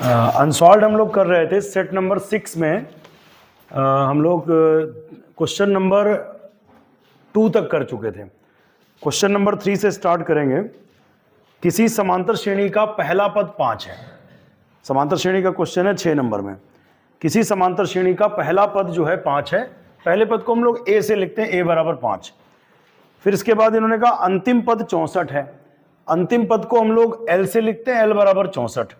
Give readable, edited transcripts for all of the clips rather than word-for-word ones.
Unsolved हम लोग कर रहे थे सेट नंबर 6 में। हम लोग क्वेश्चन नंबर 2 तक कर चुके थे। क्वेश्चन नंबर 3 से स्टार्ट करेंगे। किसी समांतर श्रेणी का पहला पद 5 है। समांतर श्रेणी का क्वेश्चन है 6 नंबर में। किसी समांतर श्रेणी का पहला पद जो है 5 है। पहले पद को हम लोग a से लिखते हैं, a बराबर 5। फिर इसके बाद इन्होंने कहा अंतिम पद 64 है। अंतिम पद को हम लोग l से लिखते हैं, l बराबर 64।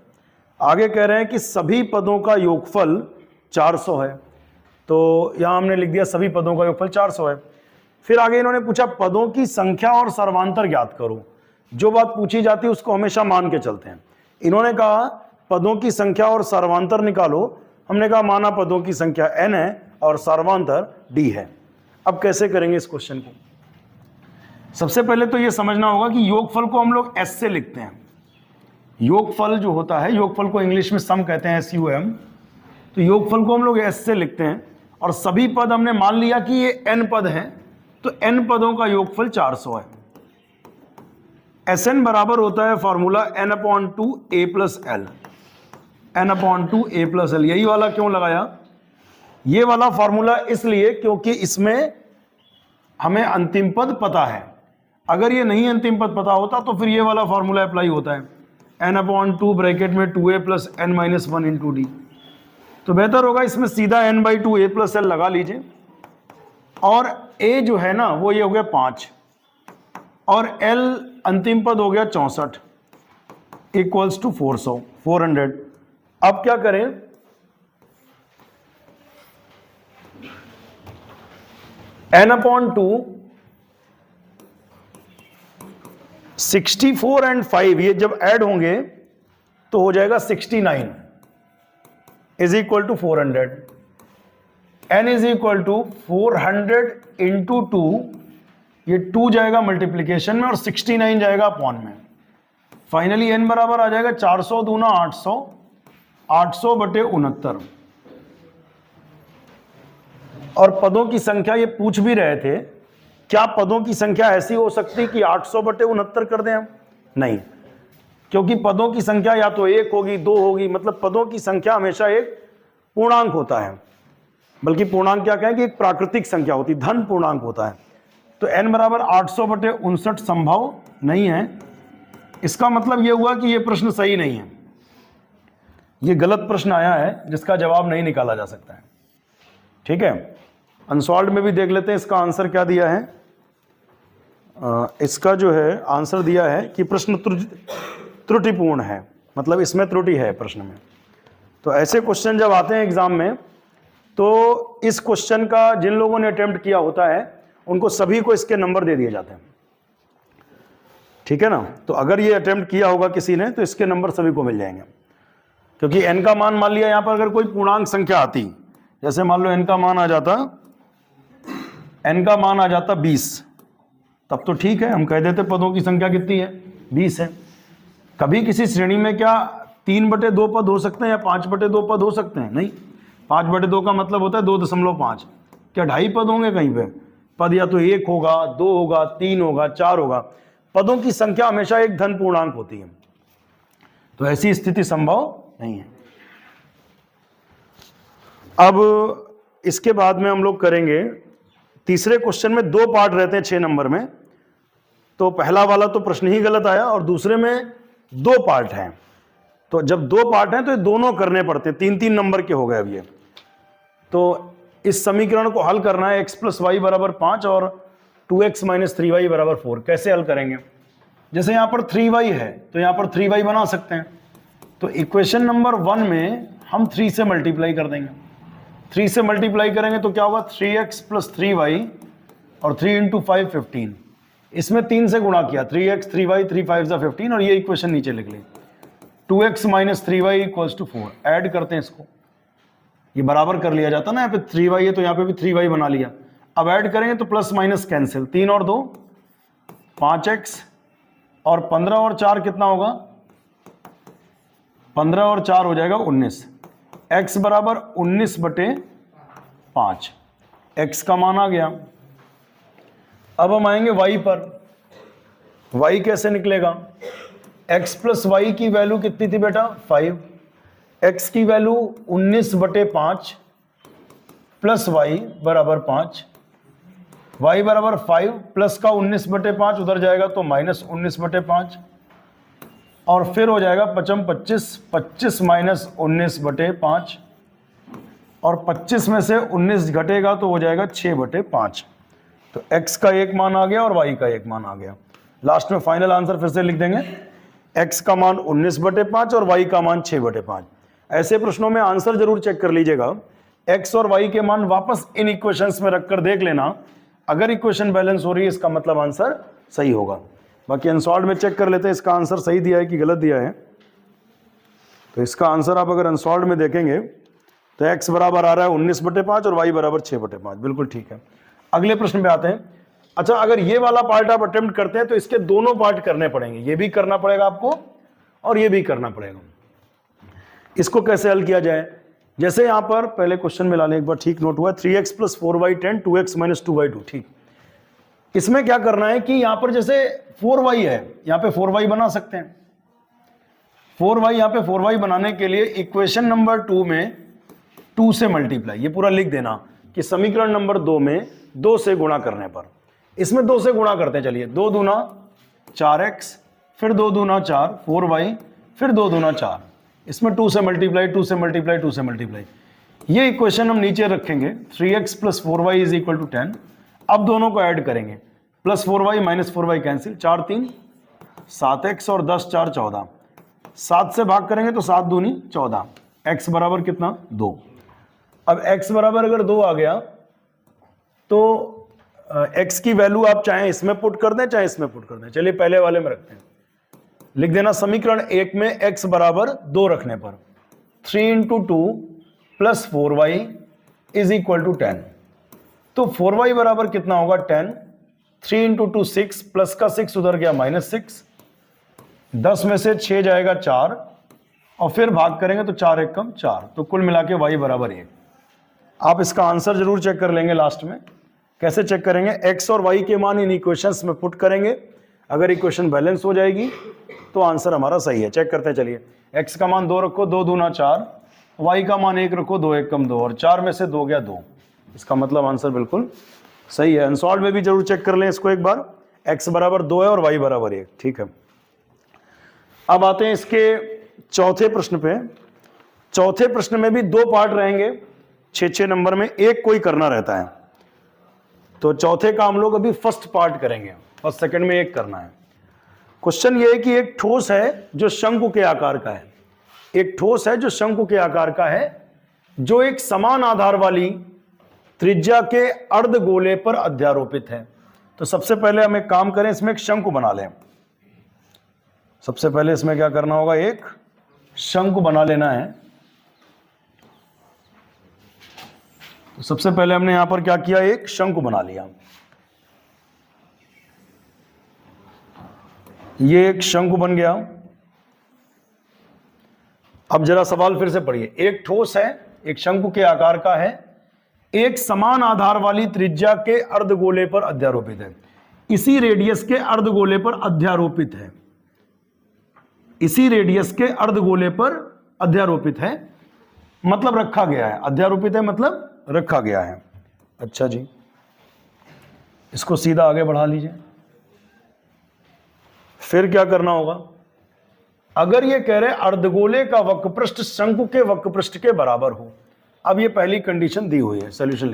आगे कह रहे हैं कि सभी पदों का योगफल 400 है। तो यहां हमने लिख दिया सभी पदों का योगफल 400 है। फिर आगे इन्होंने पूछा पदों की संख्या और सर्वांतर ज्ञात करो। जो बात पूछी जाती है उसको हमेशा मान के चलते हैं। इन्होंने कहा पदों की संख्या और सर्वांतर निकालो। हमने कहा माना पदों की संख्या n है और सर्वांतर d है। अब कैसे करेंगे इस क्वेश्चन को? सबसे पहले तो यह समझना होगा कि योगफल को हम लोग s से लिखते हैं। योगफल जो होता है, योगफल को इंग्लिश में सम कहते हैं, SUM। तो योगफल को हम लोग s से लिखते हैं और सभी पद हमने मान लिया कि ये n पद हैं, तो n पदों का योगफल 400 है। Sn बराबर होता है formula n/2 a plus l। n/2 a plus l, यही वाला क्यों लगाया? ये वाला फॉर्मूला इसलिए क्योंकि इसमें हमें अंतिम पद पता है। अगर ये नहीं अंतिम पद पता होता तो फिर ये वाला फॉर्मूला अप्लाई होता है, n/2 ब्रैकेट में 2a plus n minus 1 into D. तो बेहतर होगा इसमें सीधा n/2 a प्लस l लगा लीजिए। और a जो है ना वो ये हो गया 5 और l अंतिम पद हो गया 64 इक्वल्स टू 400। अब क्या करें? n/2 64 एंड 5 ये जब ऐड होंगे तो हो जाएगा 69 is equal to 400। n is equal to 400 into 2, ये 2 जाएगा मल्टीप्लीकेशन में और 69 जाएगा अपॉन में। फाइनली n बराबर आ जाएगा 400 दूना 800, 800 बटे 69। और पदों की संख्या ये पूछ भी रहे थे, क्या पदों की संख्या ऐसी हो सकती कि 800 बटे 69 कर दें हम? नहीं, क्योंकि पदों की संख्या या तो 1 होगी 2 होगी, मतलब पदों की संख्या हमेशा एक पूर्णांक होता है। बल्कि पूर्णांक क्या कहें कि एक प्राकृतिक संख्या होती, धन पूर्णांक होता है। तो n बराबर 800 बटे 59 संभव नहीं है। इसका मतलब यह हुआ कि यह प्रश्न सही नहीं है, यह गलत प्रश्न आया है जिसका जवाब नहीं निकाला जा सकता है। ठीक है, अनसॉल्व्ड में भी देख लेते हैं इसका आंसर क्या दिया है। इसका जो है आंसर दिया है कि प्रश्न त्रुटिपूर्ण है, मतलब इसमें त्रुटि है प्रश्न में। तो ऐसे क्वेश्चन जब आते हैं एग्जाम में तो इस क्वेश्चन का जिन लोगों ने अटेम्प्ट किया होता है उनको सभी को इसके नंबर दे दिए जाते हैं। ठीक है ना? तो अगर ये अटेम्प्ट किया होगा किसी ने तो इसके नंबर सभी को मिल जाएंगे, क्योंकि n का मान मान लिया यहां पर अगर कोई पूर्णांक संख्या आती, जैसे मान लो n का मान आ जाता 20, तब तो ठीक है, हम कह देते पदों की संख्या कितनी है, 20 है। कभी किसी श्रेणी में क्या 3/2 पद हो सकते हैं या 5/2 पद हो सकते हैं? नहीं, 5/2 का मतलब होता है 2.5। क्या 2.5 पद होंगे कहीं पे? पद या तो 1 होगा, 2 होगा, 3 होगा, 4 होगा। पदों की संख्या हमेशा एक धन पूर्णांक होती है, तो ऐसी स्थिति संभव नहीं है। अब इसके बाद में हम लोग करेंगे तीसरे क्वेश्चन में 2 पार्ट रहते हैं 6 नंबर में। तो पहला वाला तो प्रश्न ही गलत आया और दूसरे में 2 पार्ट हैं। तो जब 2 पार्ट हैं तो ये दोनों करने पड़ते हैं, 3-3 नंबर के हो गए अब ये। तो इस समीकरण को हल करना है x प्लस वाई बराबर 5 और 2x माइनस 3y बराबर 4। कैसे हल करेंगे? जैसे यहां पर 3y है तो यहां पर 3y बना सकते हैं। तो इक्वेशन नंबर 1 में हम 3 से मल्टीप्लाई कर देंगे। 3 से मल्टीप्लाई करेंगे तो क्या होगा, 3x प्लस 3y और 3 इंटू 5 15। इसमें 3 से गुणा किया, 3x 3y 3 5 15 और ये इक्वेशन नीचे लिख ली। 2x minus 3y equals to 4। Add करते हैं इसको, ये बराबर कर लिया जाता ना, यहाँ पे 3y है तो यहाँ पे भी 3y बना लिया। अब ऐड करेंगे तो प्लस माइनस कैंसिल, 3 और 2 5x और 15 और 4 कितना होगा, 15 और 4 हो जाएगा 19। x बराबर 19/5, x का मान आ गया। अब हम आएंगे y पर। y कैसे निकलेगा? x प्लस वाई की वैल्यू कितनी थी बेटा? 5। x की वैल्यू 19/5 प्लस y बराबर 5, y बराबर 5 प्लस का 19/5 उधर जाएगा तो माइनस 19/5 और फिर हो जाएगा 5 25, 25 माइनस 19/5 और 25 में से 19 घटेगा तो हो जाएगा 6/5। तो x का एक मान आ गया और y का एक मान आ गया। लास्ट में फाइनल आंसर फिर से लिख देंगे, x का मान 19/5 और y का मान 6/5। ऐसे प्रश्नों में आंसर जरूर चेक कर लीजिएगा, x और y के मान वापस इन इक्वेशंस में रखकर देख लेना, अगर इक्वेशन बैलेंस हो रही है इसका मतलब आंसर सही होगा। बाकी अनसॉल्व में चेक कर लेते हैं इसका आंसर सही दिया है कि गलत दिया है। तो इसका आंसर आप अगर अनसॉल्व में देखेंगे तो x बराबर आ रहा है 19/5 और y बराबर 6/5, बिल्कुल ठीक है। अगले प्रश्न पे आते हैं। अच्छा, अगर ये वाला पार्ट आप अटेम्प्ट करते हैं तो इसके दोनों पार्ट करने पड़ेंगे, ये भी करना पड़ेगा आपको और ये भी करना पड़ेगा। इसको कैसे हल किया जाए, जैसे यहां पर पहले क्वेश्चन में ला लें एक बार, ठीक नोट हुआ 3x + 4y 10 2x - 2y2, ठीक। इसमें क्या करना है कि यहां पर जैसे 4y है, यहां पे 4y बना सकते हैं। 4y, यहां पे 4y बनाने के लिए इक्वेशन नंबर 2 में 2 से मल्टीप्लाई, ये पूरा लिख देना कि समीकरण नंबर 2 में 2 से गुणा करने पर, इसमें 2 से गुणा करते हैं। चलिए, 2 दूना 4x, फिर 2 दूना 4 4y, फिर 2 दूना 4, इसमें 2 से मल्टीप्लाई 2 से मल्टीप्लाई 2 से मल्टीप्लाई। ये इक्वेशन हम नीचे रखेंगे, 3x + 4y = 10। अब दोनों को ऐड करेंगे, +4y - 4y कैंसिल, 4 3 7x और 10 4 14, 7 से भाग करेंगे तो 7 दूनी 14, x बराबर कितना 2। अब x बराबर अगर 2 आ गया तो x की वैल्यू आप चाहे इसमें पुट कर दें चाहे इसमें पुट कर दें। चलिए पहले वाले में रखते हैं, लिख देना समीकरण 1 में x बराबर 2 रखने पर 3 × 2 + 4y = 10। तो 4y बराबर कितना होगा 10, 3 × 2 6, प्लस का 6 उधर गया -6, 10 में से 6 जाएगा 4 और फिर भाग करेंगे तो 4 1 कम 4, तो कुल मिला के y बराबर 1। आप इसका आंसर जरूर चेक कर लेंगे लास्ट में। कैसे चेक करेंगे, x और y के मान इन इक्वेशंस में पुट करेंगे, अगर इक्वेशन बैलेंस हो जाएगी तो आंसर हमारा सही है। चेक करते हैं, चलिए x का मान 2 रखो, 2 दूना 4, y का मान 1 रखो, 2 1 कम 2 और 4 में से 2 गया 2, इसका मतलब आंसर बिल्कुल सही है। अनसॉल्व में भी जरूर चेक कर लें इसको एक बार, x बराबर 2 है और y बराबर 1, ठीक है। अब आते हैं इसके चौथे प्रश्न पे। चौथे प्रश्न में भी 2 पार्ट रहेंगे, 6-6 नंबर में, एक कोई करना रहता है। तो चौथे का हम लोग अभी फर्स्ट पार्ट करेंगे, फर्स्ट सेकंड में एक करना है। क्वेश्चन ये है कि एक ठोस है जो शंकु के आकार का है, एक ठोस है जो शंकु के आकार का है, जो एक समान आधार वाली त्रिज्या के अर्धगोले पर अध्यारोपित है। तो सबसे पहले हम एक काम करें, इसमें एक शंकु बना लें। सबसे पहले इसमें क्या करना होगा, एक शंकु बना लेना है। तो सबसे पहले हमने यहां पर क्या किया, एक शंकु बना लिया। ये एक शंकु बन गया। अब जरा सवाल फिर से पढ़िए, एक ठोस है, एक शंकु के आकार का है, एक समान आधार वाली त्रिज्या के अर्धगोले पर अध्यारोपित है, इसी रेडियस के अर्धगोले पर अध्यारोपित है, इसी रेडियस के अर्धगोले पर अध्यारोपित है, मतलब रखा गया है। अध्यारोपित है मतलब रखा गया है। अच्छा जी, इसको सीधा आगे बढ़ा लीजिए। फिर क्या करना होगा, अगर ये कह रहे अर्धगोले का वक्रपृष्ठ शंकु के वक्रपृष्ठ के बराबर हो। अब ये पहली कंडीशन दी हुई है, सॉल्यूशन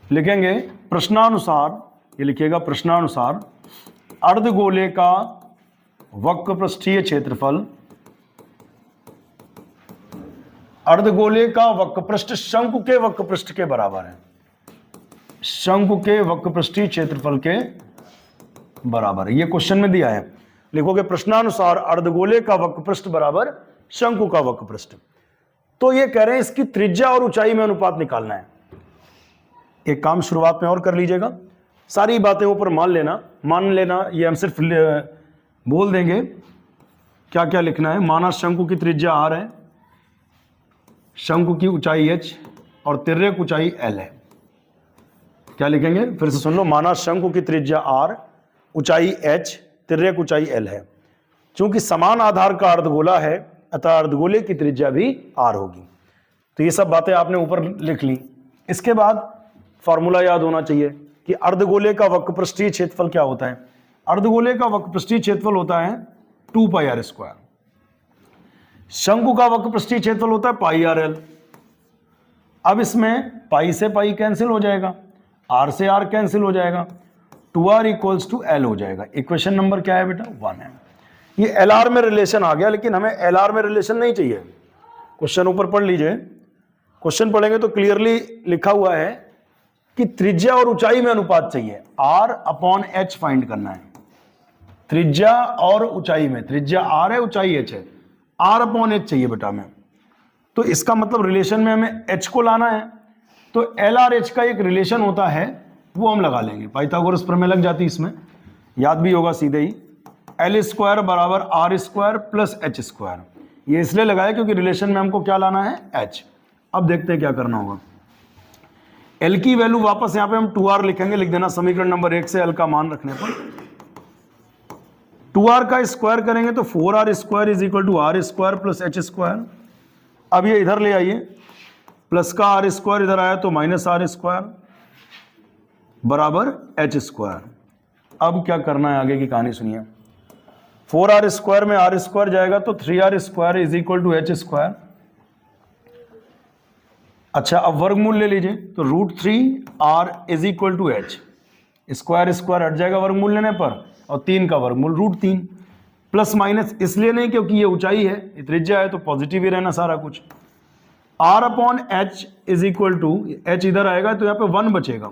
लिखेंगे प्रश्नानुसार, ये लिखिएगा प्रश्नानुसार अर्धगोले का वक्रपृष्ठीय क्षेत्रफल, अर्धगोले का वक्रपृष्ठ शंकु के वक्रपृष्ठ के बराबर है, शंकु के वक्रपृष्ठीय क्षेत्रफल के बराबर है। ये क्वेश्चन में दिया है, लिखोगे प्रश्नानुसार अर्धगोले का वक्रपृष्ठ बराबर शंकु का वक्रपृष्ठ। तो ये कह रहे हैं इसकी त्रिज्या और ऊंचाई में अनुपात निकालना है। एक काम शुरुआत में और कर लीजिएगा, सारी बातें ऊपर मान लेना, ये हम सिर्फ बोल देंगे क्या क्या लिखना है। माना शंकु की त्रिज्या r है, शंकु की ऊंचाई h और तिर्यक ऊंचाई l है। क्या लिखेंगे, फिर से सुन लो, माना शंकु की त्रिज्या r, ऊंचाई h, तिर्यक ऊंचाई l है। चूंकि समान आधार का अर्धगोला है अतः अर्धगोले की त्रिज्या भी r होगी। तो ये सब बातें आपने ऊपर लिख ली। इसके बाद फॉर्मूला याद होना चाहिए कि अर्धगोले का वक्रपृष्ठीय क्षेत्रफल क्या होता है। अर्धगोले का वक्रपृष्ठीय क्षेत्रफल होता है 2πr²। शंकु का वक्रपृष्ठीय क्षेत्रफल होता है πrl। अब इसमें पाई से पाई कैंसिल हो जाएगा, r से r कैंसिल हो जाएगा, 2r = l हो जाएगा। इक्वेशन नंबर क्या है बेटा? 1 है। ये LR में रिलेशन आ गया, लेकिन हमें LR में रिलेशन नहीं चाहिए। क्वेश्चन ऊपर पढ़ लीजिए। क्वेश्चन पढ़ेंगे तो क्लियरली लिखा हुआ है कि त्रिज्या और ऊंचाई में अनुपात चाहिए, r/h फाइंड करना है। त्रिज्या और ऊंचाई में, त्रिज्या r है, ऊंचाई h है, r/h चाहिए बेटा में। तो इसका मतलब रिलेशन में हमें h को लाना है। तो LRH का एक रिलेशन होता है, वो हम लगा लेंगे। पाइथागोरस प्रमेय लग जाती इसमें, याद भी होगा सीधे ही। L² = r² + h²। ये इसलिए लगाया क्योंकि रिलेशन में हमको क्या लाना है? h। अब देखते हैं क्या करना होगा। L की वैल्यू वापस यहां पे हम 2r लिखेंगे, लिख देना समीकरण नंबर 1 से L का मान रखने पर। 2r का स्क्वायर करेंगे तो 4r² = r² + h²। अब ये इधर ले आइए, प्लस का r² इधर आया तो -r² बराबर h²। अब क्या करना है, आगे की कहानी सुनिए। 4r² में r² जाएगा तो 3r² = h²। अच्छा, अब वर्गमूल ले लीजिए तो √3r = h। स्क्वायर स्क्वायर हट जाएगा वर्गमूल लेने पर, और 3 का वर्गमूल √3। प्लस माइनस इसलिए नहीं क्योंकि ये ऊंचाई है, ये त्रिज्या है, तो पॉजिटिव ही रहना सारा कुछ। r/h = h इधर आएगा तो यहाँ पे 1 बचेगा।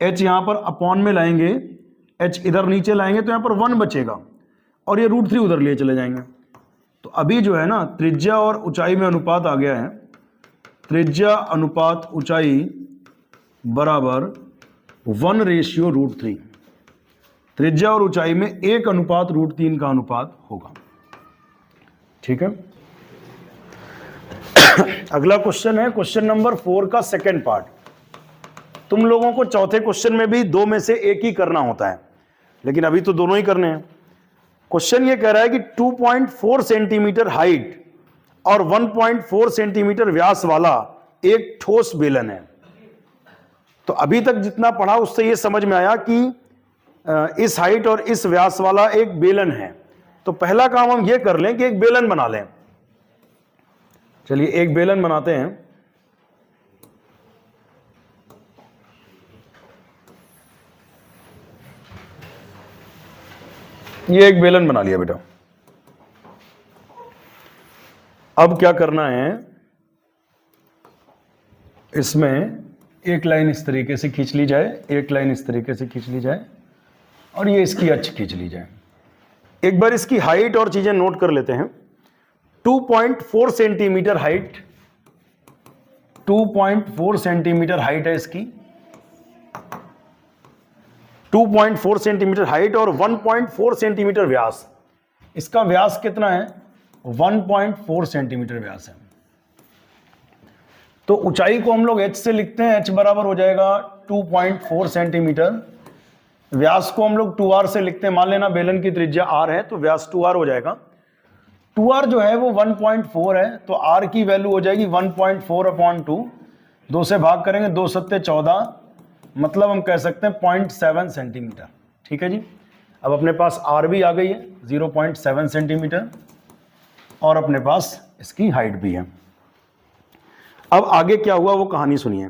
h यहाँ पर अपॉन में लाएंगे, h इधर नीचे लाएंगे तो यहाँ पर 1 बचेगा, और ये √3 उधर लिए चले जाएंगे। तो अभी जो है ना, त्रिज्या और ऊंचाई में अनुपात आ गया है। त्रिज्या अनुपात ऊंचाई बराबर 1:√3। त्रिज्या और ऊंचाई में 1:√3 का अनुपात होगा। ठीक है। अगला क्वेश्चन है क्वेश्चन नंबर 4 का सेकंड पार्ट। तुम लोगों को चौथे क्वेश्चन में भी 2 में से एक ही करना होता है, लेकिन अभी तो दोनों ही करने हैं। क्वेश्चन ये कह रहा है कि 2.4 सेंटीमीटर हाइट और 1.4 सेंटीमीटर व्यास वाला एक ठोस बेलन है। तो अभी तक जितना पढ़ा उससे ये समझ में आया कि इस हाइट और इस व्यास वाला एक बेलन है। तो पहला काम हम ये कर लें कि एक बेलन बना लें। चलिए एक बेलन बनाते हैं। ये एक बेलन बना लिया बेटा। अब क्या करना है, इसमें एक लाइन इस तरीके से खींच ली जाए, एक लाइन इस तरीके से खींच ली जाए, और ये इसकी अक्ष खींच ली जाए। एक बार इसकी हाइट और चीजें नोट कर लेते हैं। 2.4 सेंटीमीटर हाइट, 2.4 सेंटीमीटर हाइट है इसकी, 2.4 सेंटीमीटर हाइट और 1.4 सेंटीमीटर व्यास। इसका व्यास कितना है? 1.4 सेंटीमीटर व्यास है। तो ऊंचाई को हम लोग h से लिखते हैं, h बराबर हो जाएगा 2.4 सेंटीमीटर। व्यास को हम लोग 2r से लिखते हैं। मान लेना बेलन की त्रिज्या r है तो व्यास 2r हो जाएगा। 2r जो है वो 1.4 है, तो r की वैल्यू हो जाएगी 1.4/2। 2 से भाग करेंगे, 2 सत्ते 14, मतलब हम कह सकते हैं 0.7 सेंटीमीटर। ठीक है जी। अब अपने पास r भी आ गई है 0.7 सेंटीमीटर, और अपने पास इसकी हाइट भी है। अब आगे क्या हुआ वो कहानी सुनिए।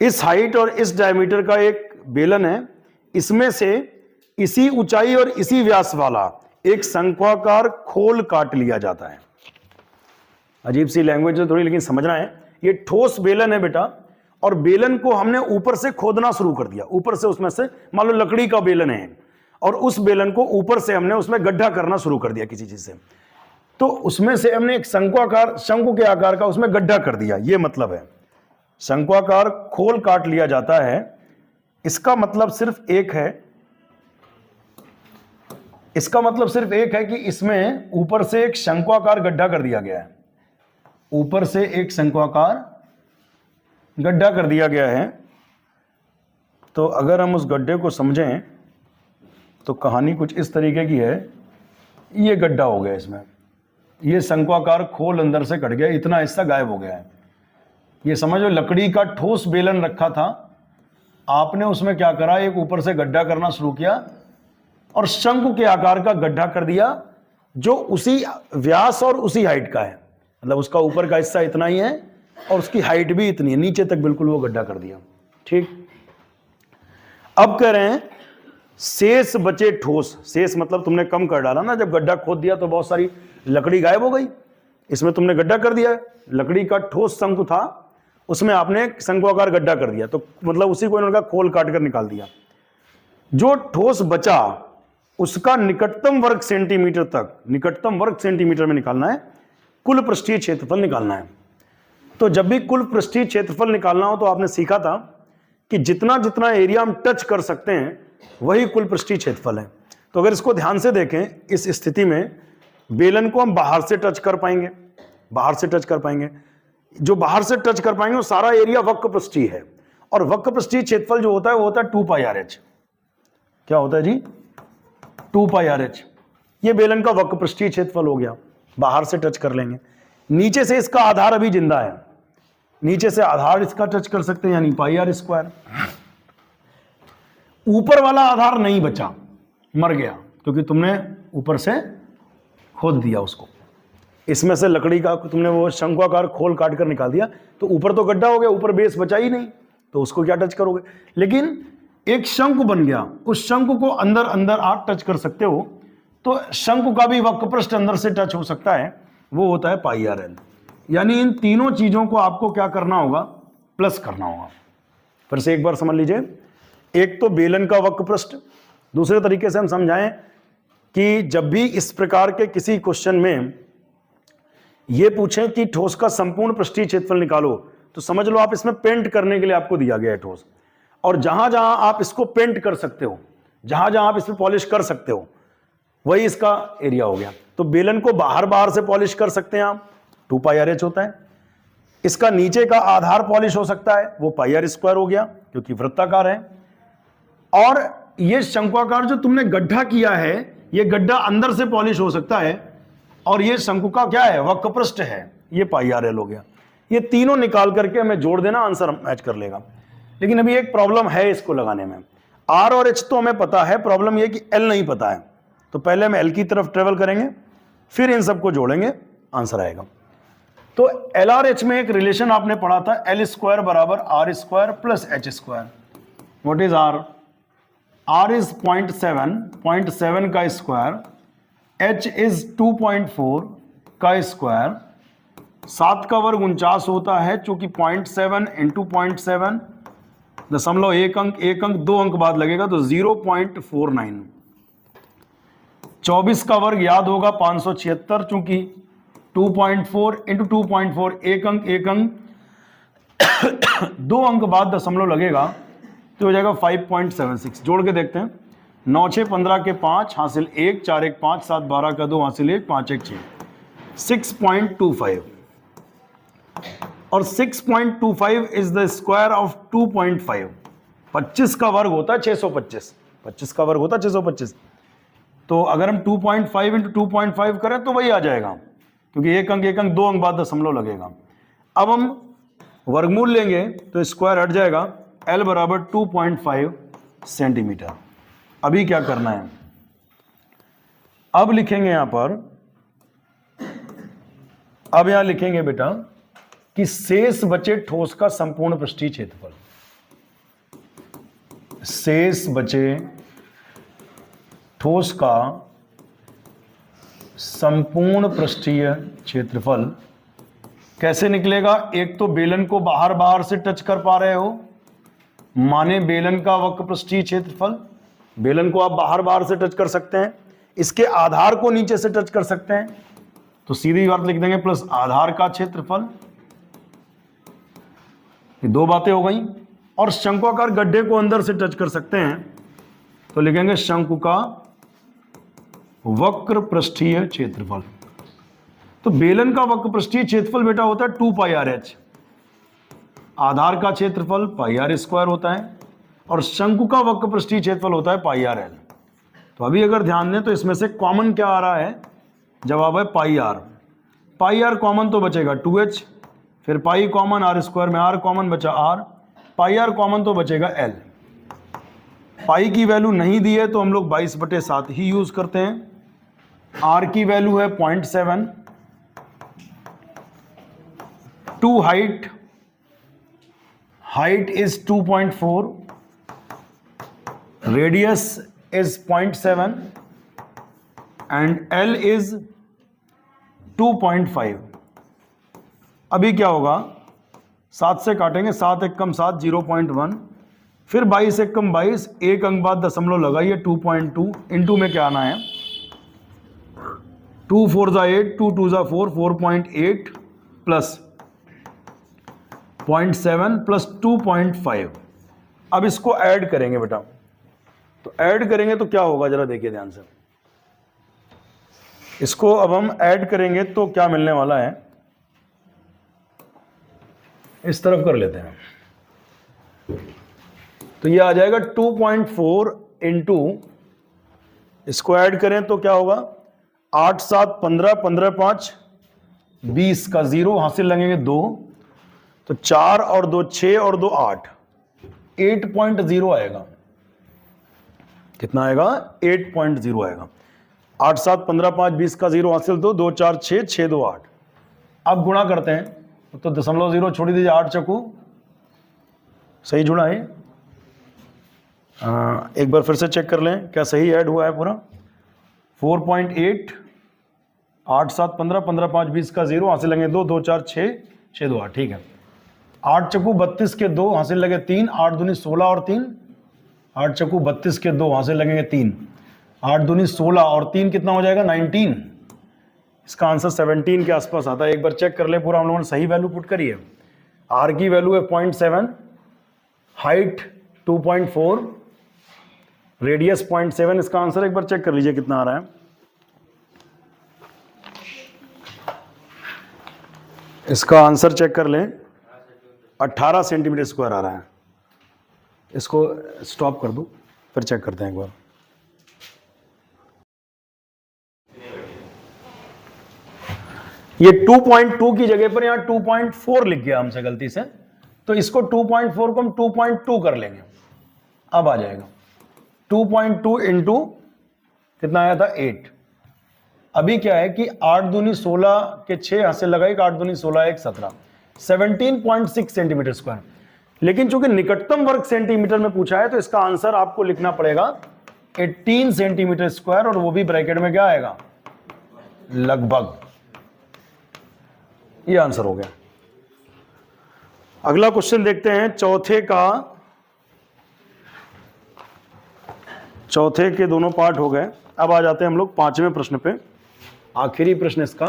इस हाइट और इस डायमीटर का एक बेलन है, इसमें से इसी ऊंचाई और इसी व्यास वाला एक शंक्वाकार खोल काट लिया जाता है। अजीब सी लैंग्वेज है थोड़ी, लेकिन समझना है। ये ठोस बेलन है बेटा, और बेलन को हमने ऊपर से खोदना शुरू कर दिया। ऊपर से उसमें से, मान लो लकड़ी का बेलन है, और उस बेलन को ऊपर से हमने उसमें गड्ढा करना शुरू कर दिया किसी चीज से। तो उसमें से हमने एक शंकु के आकार का उसमें गड्ढा कर दिया। ये मतलब है शंक्वाकार खोल काट लिया जाता है। इसका मतलब सिर्फ एक है, इसका मतलब सिर्फ एक है कि इसमें ऊपर से एक शंक्वाकार गड्ढा कर दिया गया है। ऊपर से एक शंक्वाकार गड्ढा कर दिया गया है। तो अगर हम उस गड्ढे को समझें तो कहानी कुछ इस तरीके की है। ये गड्ढा हो गया इसमें, ये शंक्वाकार खोल अंदर से कट गया, इतना हिस्सा गायब हो गया है। ये समझो लकड़ी का ठोस बेलन रखा था, आपने उसमें क्या करा, एक ऊपर से गड्ढा करना शुरू किया और शंकु के आकार का गड्ढा कर दिया जो उसी व्यास और उसी हाइट का है। मतलब उसका ऊपर का हिस्सा इतना ही है और उसकी हाइट भी इतनी है, नीचे तक बिल्कुल वो गड्ढा कर दिया। ठीक, अब कह रहे हैं शेष बचे ठोस। शेष मतलब तुमने कम कर डाला ना, जब गड्ढा खोद दिया तो बहुत सारी लकड़ी गायब हो गई, इसमें तुमने गड्ढा कर दिया, लकड़ी का ठोस शंकु था उसमें आपने शंक्वाकार गड्ढा कर दिया, तो मतलब उसी को इन्होंने खोल काट कर निकाल दिया। जो ठोस बचा उसका निकटतम वर्ग सेंटीमीटर तक, निकटतम वर्ग सेंटीमीटर में निकालना है, कुल पृष्ठीय क्षेत्रफल निकालना है। तो जब भी कुल पृष्ठीय क्षेत्रफल निकालना हो तो आपने सीखा था कि जितना जितना एरिया हम टच कर सकते हैं वही कुल पृष्ठीय क्षेत्रफल है। तो अगर इसको ध्यान से देखें, इस स्थिति में बेलन को हम बाहर से टच कर पाएंगे, बाहर से टच कर पाएंगे, जो बाहर से टच कर पाएंगे वो सारा एरिया वक्र पृष्ठीय है, और वक्र पृष्ठीय क्षेत्रफल जो होता है वो होता है 2 पाई RH। क्या होता है जी? 2 पाई RH। ये बेलन का वक्र पृष्ठीय क्षेत्रफल हो गया, बाहर से टच कर लेंगे। नीचे से इसका आधार अभी जिंदा है, नीचे से आधार इसका टच कर सकते हैं, यानी पाई R स्क्वायर। ऊपर वाला आधार नहीं बचा, मर गया, क्योंकि तुमने ऊपर से खोद दिया उसको। इसमें से लकड़ी का तुमने वो शंक्वाकार खोल काट कर निकाल दिया, तो ऊपर तो गड्ढा हो गया, ऊपर बेस बचा ही नहीं, तो उसको क्या टच करोगे। लेकिन एक शंकु बन गया, उस शंकु को अंदर अंदर आप टच कर सकते हो, तो शंकु का भी वक्रपृष्ठ अंदर से टच हो सकता है, वो होता है पाई RL। यानी इन तीनों चीजों को आपको क्या करना होगा, प्लस करना होगा। फिर से एक बार समझ लीजिए, एक तो बेलन का वक्रपृष्ठ, दूसरे तरीके से हम समझाएं कि जब भी इस प्रकार के किसी क्वेश्चन में ये पूछें कि ठोस का संपूर्ण पृष्ठीय क्षेत्रफल निकालो, तो समझ लो आप इसमें पेंट करने के लिए आपको दिया गया है ठोस, और जहां जहां आप इसको पेंट कर सकते हो, जहां जहां आप इसमें पॉलिश कर सकते हो, वही इसका एरिया हो गया। तो बेलन को बाहर बाहर से पॉलिश कर सकते हैं आप, 2 पाई RH होता है। इसका नीचे का आधार पॉलिश हो सकता है, वो पाई R स्क्वायर हो गया, क्योंकि वृत्ताकार है। और ये शंक्वाकार जो तुमने गड्ढा किया है, ये गड्ढा अंदर से पॉलिश हो सकता है, और ये शंकु का क्या है, वक्रपृष्ठ है, ये पाई RL हो गया। ये तीनों निकाल करके हमें जोड़ देना, आंसर मैच कर लेगा। लेकिन अभी एक प्रॉब्लम है इसको लगाने में, R और H तो हमें पता है, प्रॉब्लम ये कि L नहीं पता है। तो पहले हम L की तरफ ट्रेवल करेंगे, फिर इन सबको जोड़ेंगे, आंसर आएगा। तो L और H में एक रिलेशन आपने पढ़ा था, L स्क्वायर बराबर R square plus H square. What is R? R is 0.7, 0.7 का स्क्वायर, H इज 2.4 का स्क्वायर, 7 का वर्ग 49 होता है, चूंकि 0.7 इंटू 0.7 दशमलव एक अंक 2 अंक बाद लगेगा, तो 0.49। 24 का वर्ग याद होगा 576, चूंकि 2.4 इंटू 2.4 एक अंक 2 अंक बाद दशमलव लगेगा, तो हो जाएगा 5.76। जोड़ के देखते हैं, 9 6 15 के 5 हासिल 1, 4 1 5, 7 12 का 2 हासिल 1, 5 1 6, 6.25। और 6.25 इज द स्क्वायर ऑफ 2.5। 25 का वर्ग होता है 625, 25 का वर्ग होता है 625। तो अगर हम 2.5 इंटू 2.5 करें तो वही आ जाएगा, क्योंकि एक अंक 2 अंक बाद दशमलव लगेगा। अब हम वर्गमूल लेंगे तो स्क्वायर हट जाएगा, L बराबर 2.5 सेंटीमीटर। अभी क्या करना है, अब लिखेंगे यहां पर, अब यहां लिखेंगे बेटा कि शेष बचे ठोस का संपूर्ण पृष्ठीय क्षेत्रफल। शेष बचे ठोस का संपूर्ण पृष्ठीय क्षेत्रफल कैसे निकलेगा? एक तो बेलन को बाहर बाहर से टच कर पा रहे हो, माने बेलन का वक्र पृष्ठीय क्षेत्रफल, बेलन को आप बाहर बाहर से टच कर सकते हैं, इसके आधार को नीचे से टच कर सकते हैं, तो सीधी बात लिख देंगे प्लस आधार का क्षेत्रफल। ये दो बातें हो गई। और शंक्वाकार गड्ढे को अंदर से टच कर सकते हैं, तो लिखेंगे शंकु का वक्र पृष्ठीय क्षेत्रफल। तो बेलन का वक्र पृष्ठीय क्षेत्रफल बेटा होता है 2 पाई RH, आधार का क्षेत्रफल पाई R स्क्वायर होता है, और शंकु का वक्र पृष्ठीय क्षेत्रफल होता है पाई RL। तो अभी अगर ध्यान दें तो इसमें से कॉमन क्या आ रहा है? जवाब है पाई R। पाई आर कॉमन तो बचेगा 2h, फिर पाई कॉमन, आर स्क्वायर में आर कॉमन बचा r, पाई आर कॉमन तो बचेगा l। पाई की वैल्यू नहीं दी है तो हम लोग 22/7 ही यूज करते हैं। r की वैल्यू है 0.7, 2 height is 2.4, radius is 0.7 and l is 2.5। अभी क्या होगा, 7 से काटेंगे, 7 एक कम 7, 0.1, फिर 22 एक कम 22, एक अंक बाद दशमलव लगाइए 2.2, इनटू में क्या आना है 2 4 जा 8, 2 2 जा 4, 4.8 प्लस 0.7 प्लस 2.5। अब इसको ऐड करेंगे बेटा, तो ऐड करेंगे तो क्या होगा जरा देखिए ध्यान से। इसको अब हम ऐड करेंगे तो क्या मिलने वाला है, इस तरफ कर लेते हैं, तो ये आ जाएगा 2.4 इंटू, इसको ऐड करें तो क्या होगा 8 7 15, 15 5 20 का 0 हासिल लगेंगे 2, तो 4 और 2 6 और 2 8, 8.0 आएगा। कितना आएगा 8.0 आएगा। 8 7 15 5 20 का 0 हासिल 2, 2 4 6 6 2 8। अब गुणा करते हैं तो 0.0 छोड़ दीजिए, 8 चक्कू सही जुड़ा है। एक बार फिर से चेक कर लें क्या सही ऐड हुआ है पूरा। 4.8, 8 7 15, 15 5 20 का 0 हासिल लगेंगे 2, 2 4 6 6 2 8, ठीक है। 8 चक्कू 32 के 2 हासिल लगे 3, 8 दूनी 16 और 3, 8 चक्कू 32 के 2 हासिल लगेंगे 3, 8 दूनी 16 और 3 कितना हो जाएगा 19। इसका आंसर 17 के आसपास आता है। एक बार चेक कर ले पूरा, हम लोगों ने सही वैल्यू पुट करी है। आर की वैल्यू है 0.7, हाइट 2.4, रेडियस 0.7, इसका आंसर एक बार चेक कर लीजिए कितना आ रहा है। इसका आंसर चेक कर लें, 18 सेंटीमीटर स्क्वायर आ रहा है। इसको स्टॉप कर दो, फिर चेक करते हैं एक बार। ये 2.2 की जगह पर यहां 2.4 लिख गया हमसे गलती से, तो इसको 2.4 को हम 2.2 कर लेंगे। अब आ जाएगा 2.2 इंटू कितना आया था 8। अभी क्या है कि 8 दूनी 16 के 6 हासिल लगाई, 8 दूनी 16 1 17, 17.6 सेंटीमीटर स्क्वायर। लेकिन चूंकि निकटतम वर्ग सेंटीमीटर में पूछा है तो इसका आंसर आपको लिखना पड़ेगा 18 सेंटीमीटर स्क्वायर, और वो भी ब्रैकेट में क्या आएगा लगभग। ये आंसर हो गया। अगला क्वेश्चन देखते हैं, चौथे के दोनों पार्ट हो गए। अब आ जाते हैं हम लोग 5वें प्रश्न पे, आखिरी प्रश्न इसका।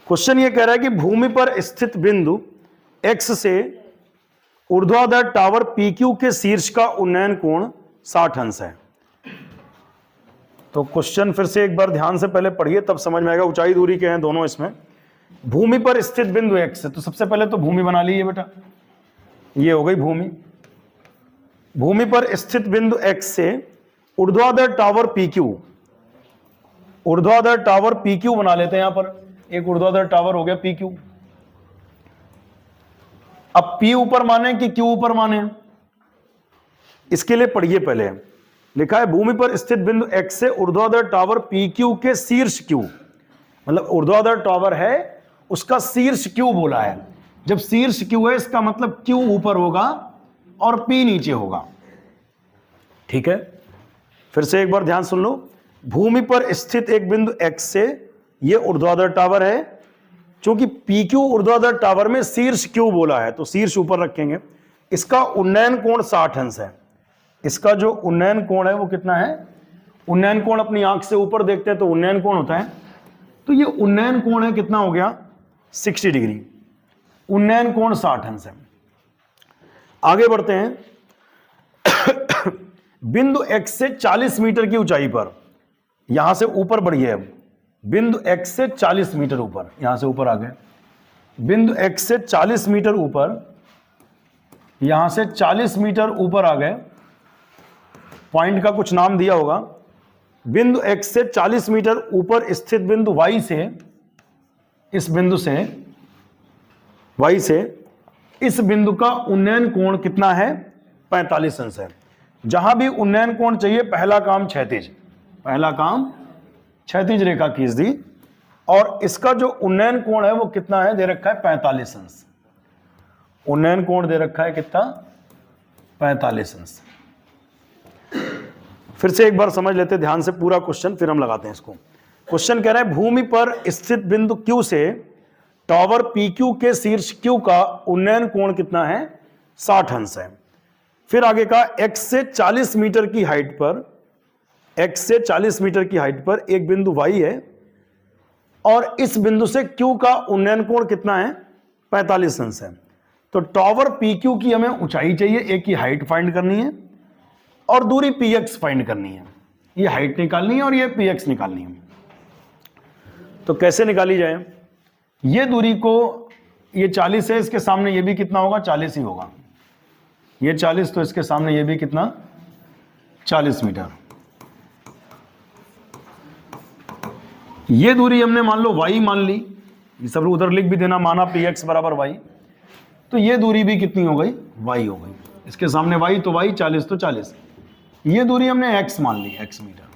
क्वेश्चन ये कह रहा है कि भूमि पर स्थित बिंदु x से ऊर्ध्वाधर टावर PQ के शीर्ष का उन्नयन कोण 60 अंश है। तो क्वेश्चन फिर से एक बार ध्यान से पहले पढ़िए, तब समझ में आएगा। ऊंचाई दूरी के हैं दोनों इसमें। भूमि पर स्थित बिंदु x है, तो सबसे पहले तो भूमि बना लीजिए बेटा, ये हो गई भूमि। भूमि पर स्थित बिंदु x से ऊर्ध्वाधर टावर PQ, ऊर्ध्वाधर टावर PQ बना लेते हैं। यहां पर एक ऊर्ध्वाधर टावर हो गया PQ। अब P ऊपर माने कि Q ऊपर माने, इसके लिए पढ़िए पहले। लिखा है भूमि पर स्थित बिंदु x से ऊर्ध्वाधर टावर PQ के शीर्ष Q, मतलब ऊर्ध्वाधर टावर है उसका शीर्ष Q बोला है। जब शीर्ष Q है इसका मतलब Q ऊपर होगा और P नीचे होगा, ठीक है। फिर से एक बार ध्यान सुन लो। भूमि पर स्थित एक बिंदु x से यह ऊर्ध्वाधर टावर है, क्योंकि PQ ऊर्ध्वाधर टावर में शीर्ष Q बोला है तो शीर्ष ऊपर रखेंगे। इसका उन्नयन कोण 60 अंश है। इसका जो उन्नयन कोण है वो कितना है, उन्नयन कोण अपनी आंख से ऊपर देखते हैं तो उन्नयन कोण होता है, तो ये उन्नयन कोण है कितना हो गया 60 डिग्री। उन्नयन कोण 60 अंश है। आगे बढ़ते हैं। बिंदु x से 40 मीटर की ऊंचाई पर, यहां से ऊपर बढ़िए, बिंदु x से 40 मीटर ऊपर, यहां से ऊपर आ गए। बिंदु x से 40 मीटर ऊपर, यहां से 40 मीटर ऊपर आ गए। पॉइंट का कुछ नाम दिया होगा। बिंदु x से 40 मीटर ऊपर स्थित बिंदु y से, इस बिंदु से y से इस बिंदु का उन्नयन कोण कितना है? 45 अंश है। जहां भी उन्नयन कोण चाहिए, पहला काम क्षैतिज रेखा खींच दी, और इसका जो उन्नयन कोण है वो कितना है? दे रखा है 45 अंश। उन्नयन कोण दे रखा है कितना? 45 अंश। फिर से एक बार समझ लेते ध्यान से पूरा क्वेश्चन, फिर हम लगाते हैं इसको। क्वेश्चन कह रहा है भूमि पर स्थित बिंदु Q से टावर PQ के शीर्ष Q का उन्नयन कोण कितना है? 60 अंश है। फिर आगे का x से 40 मीटर की हाइट पर, x से 40 मीटर की हाइट पर एक बिंदु y है, और इस बिंदु से Q का उन्नयन कोण कितना है? 45 अंश है। तो टावर PQ की हमें ऊंचाई चाहिए, एक की हाइट फाइंड करनी है और दूरी px फाइंड करनी है। ये हाइट निकालनी है और ये px निकालनी है। तो कैसे निकाली जाए? ये दूरी को, ये 40 है, इसके सामने ये भी कितना होगा? 40 ही होगा। ये 40, तो इसके सामने ये भी कितना? 40 मीटर। ये दूरी हमने मान लो y मान ली, ये सब उधर लिख भी देना, माना px बराबर y, तो ये दूरी भी कितनी हो गई? y हो गई। इसके सामने y तो y, 40 तो 40। ये दूरी हमने x मान ली, x मीटर।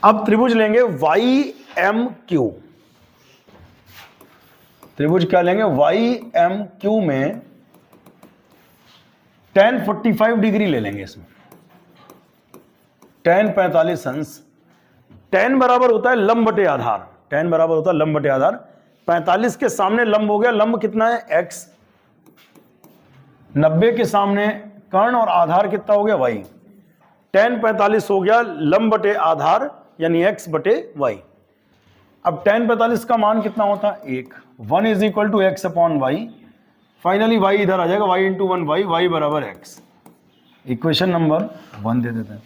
अब त्रिभुज लेंगे YMQ। त्रिभुज क्या लेंगे? YMQ में tan 45 डिग्री ले लेंगे। इसमें tan 45 अंश। tan बराबर होता है लंब बटे आधार, tan बराबर होता है लंब बटे आधार। 45 के सामने लंब हो गया, लंब कितना है? x। 90 के सामने कर्ण और आधार कितना हो गया? y। tan 45 हो गया लंब बटे आधार, यानी x बटे y। अब tan 45 का मान कितना होता है? 1 is equal to x upon y. Finally y इधर आ जाएगा, y इंटू 1 y बराबर x। इक्वेशन नंबर 1 दे देते हैं।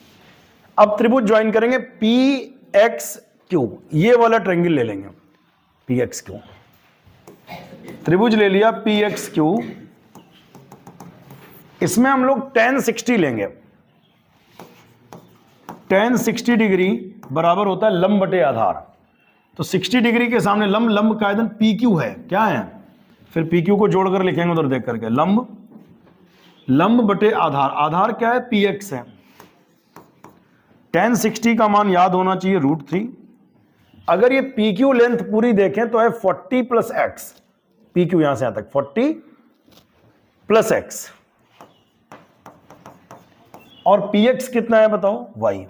अब त्रिभुज ज्वाइन करेंगे PXQ, ये वाला ट्रायंगल ले लेंगे PXQ। त्रिभुज ले लिया PXQ, इसमें हम लोग tan 60 लेंगे। tan 60 डिग्री बराबर होता है लंब बटे आधार। तो 60 डिग्री के सामने लंब, लंब का आयतन PQ है, क्या है? फिर PQ को जोड़कर लिखेंगे उधर देख करके, लंब बटे आधार। आधार क्या है? PX है। tan 60 का मान याद होना चाहिए √3। अगर ये PQ लेंथ पूरी देखें तो है 40 प्लस x। PQ यहां से यहां तक 40 प्लस x, और px कितना है बताओ? y।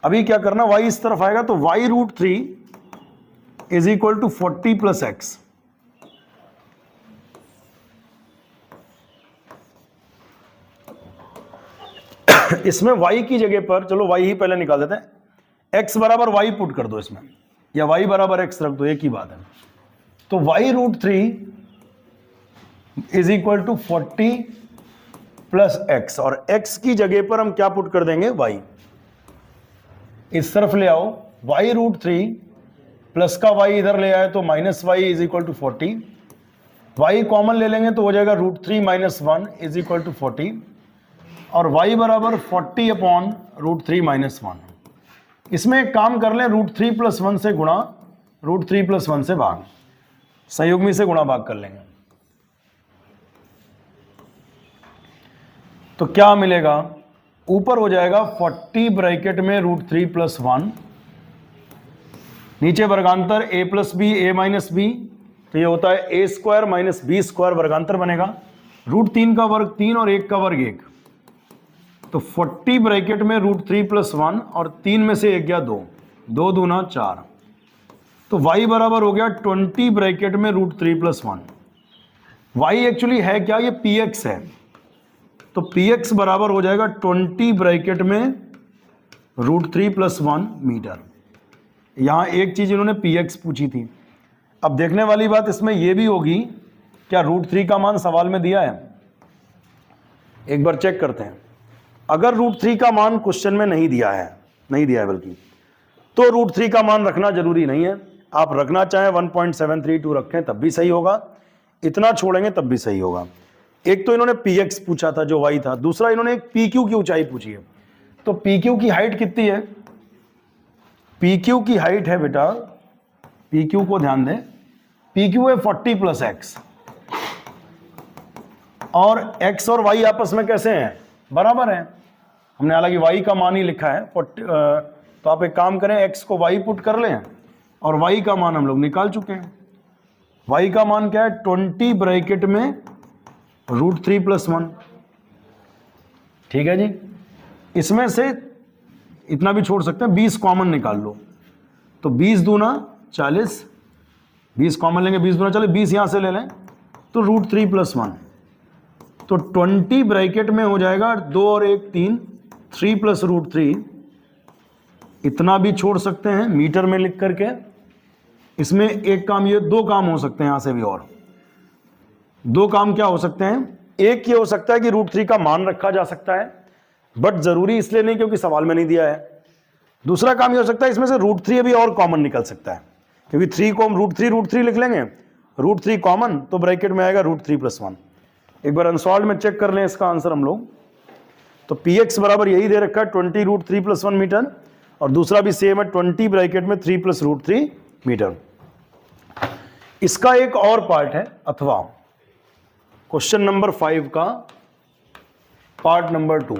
अभी क्या करना? y इस तरफ आएगा तो y √3 is equal to 40 plus x। इसमें y की जगह पर, चलो y ही पहले निकाल देते हैं, x बराबर y पुट कर दो इसमें, या y बराबर x रख दो, एक ही बात है। तो y √3 is equal to 40 plus x, और x की जगह पर हम क्या पुट कर देंगे? y। इस तरफ ले आओ, y √3 प्लस का y इधर ले आए तो minus y is equal to 40। y common ले लेंगे तो हो जाएगा √3 माइनस 1 इज इक्वल टू 40, और y बराबर 40 अपॉन √3 माइनस 1। इसमें एक काम कर लें, √3 प्लस 1 से गुणा, √3 प्लस 1 से भाग, संयुग्मी से गुणा भाग कर लेंगे। तो क्या मिलेगा? ऊपर हो जाएगा 40 ब्रैकेट में √3 प्लस 1, नीचे वर्गांतर a plus B, a minus B, तो ये होता है a square minus B square, वर्गांतर बनेगा। √3 का वर्ग 3 और 1 का वर्ग 1, तो 40 ब्रैकेट में √3 प्लस 1, और 3 में से 1 गया 2, 2 दूना 4, तो y बराबर हो गया 20 ब्रैकेट में √3 प्लस 1। y एक्चुअली है क्या? ये px है, तो px बराबर हो जाएगा 20 ब्रैकेट में √3 प्लस 1 मीटर। यहां एक चीज इन्होंने px पूछी थी। अब देखने वाली बात इसमें यह भी होगी, क्या √3 का मान सवाल में दिया है? एक बार चेक करते हैं। अगर √3 का मान क्वेश्चन में नहीं दिया है बल्कि, तो √3 का मान रखना जरूरी नहीं है। आप रखना चाहें 1.732 रखें तब भी सही होगा, इतना छोड़ेंगे तब भी सही होगा। एक तो इन्होंने px पूछा था जो y था, दूसरा इन्होंने एक pq की ऊंचाई पूछी है, तो पी क्यू की हाइट कितनी है? पी क्यू की हाइट है बेटा, पी क्यू को ध्यान दें, पी क्यू है 40 प्लस एक्स, और x और y आपस में कैसे हैं? बराबर है। हमने हालांकि y का मान ही लिखा है 40, तो आप एक काम करें, x को y पुट कर लें और y का मान हम लोग निकाल चुके हैं। y का मान क्या है? 20 ब्रैकेट में √3 + 1। ठीक है जी। इसमें से इतना भी छोड़ सकते हैं, 20 कॉमन निकाल लो, तो 20 दूना 40, 20 कॉमन लेंगे, 20 दूना 40, 20 यहां से ले लें तो √3 + 1, तो 20 ब्रैकेट में हो जाएगा 2 और 1 3, 3 + √3। इतना भी छोड़ सकते हैं मीटर में लिख करके। इसमें एक काम, ये 2 काम हो सकते हैं यहां से भी, और 2 काम क्या हो सकते हैं? एक ये हो सकता है कि √3 का मान रखा जा सकता है, बट जरूरी इसलिए नहीं क्योंकि सवाल में नहीं दिया है। दूसरा काम ये हो सकता है इसमें से √3 अभी और कॉमन निकल सकता है, क्योंकि 3 को हम √3 लिख लेंगे, √3 कॉमन, तो ब्रैकेट में आएगा √3 + 1। एक बार अनसॉल्व में चेक कर लें इसका आंसर हम लोग। तो px बराबर यही दे रखा है 20 √3 + 1 मीटर, और दूसरा भी सेम है 20 ब्रैकेट में 3 + √3 मीटर। इसका एक और पार्ट है, अथवा क्वेश्चन नंबर 5 का पार्ट नंबर 2।